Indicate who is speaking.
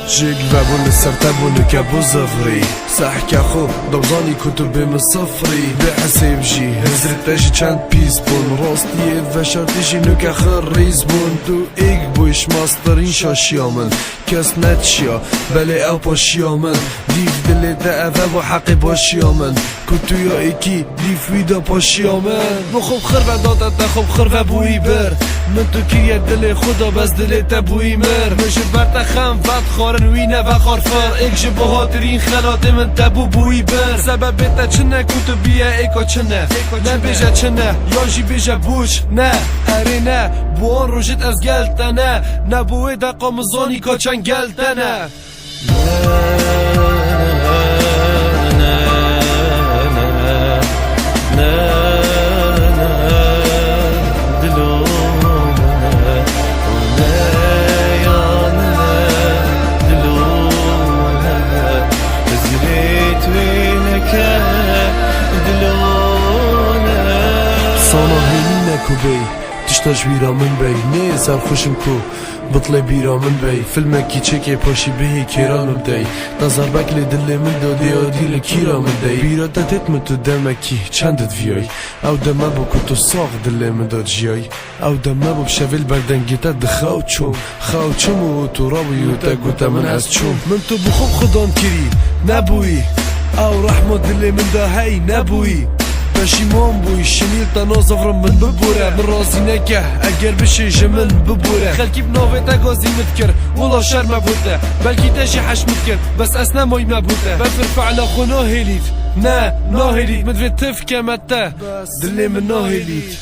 Speaker 1: جيك بابون السرتابون كابو زفري سحكا خو دوزاني كتب من صفري بحسيب جي هزرتاجي چند پیس بون راستیه و شرطیشی نوک خریز بون تو ایک بویش ماسترین شاشیامن کس نتشیا بله او پاشیامن دیف دل ده اوه و حقی باشیامن کتو یا ایکی دیف ویدا پاشیامن بخوب خر و دادت نخوب خر و بوی بر من تو کیه دل خدا بس دل تبوی مر مجه برد خم ود خارن وینه و خارفر ایک جه بهاترین خلات من تبو بوی بر سبب تا چنه کتو بیه ایکا چنه نه بیجه چنه یا جی بیجه بوش نه اره نه بوان روشت از گلتنه نه بوی دا قامزانی که چند گلتنه سانا هینی نکو بی تشتاش بیرا من بی نه سر خوشم کو بطلي بيرا من بي فيلمك چكي پاشي بهي كيرا من دي نظر بكلي دلي من دادي آدي لكيرا من دي بيرا دادت من تو دمكي چندت فياي او دمه بو كتو ساق دلي من داد جياي او دمه بو بشويل بردنگيتا دخاو چوم و تو راوي و تاقوتا من از چوم من تو بخوب خدان كري نبوي او رحمة دلي من دا هاي نبوي پشیمان بوی شنیل تا نازفرم من ببوره من رازی نکه اگر بشه جمن ببوره خلکی بناوه تا گازی مدکر ولا شرم بوده بلکی تشی حشمت کرد بس اصلا مای مبوده بفرق على خو ناهلید نه ناهلید مدوی تفکه مته دلی من ناهلید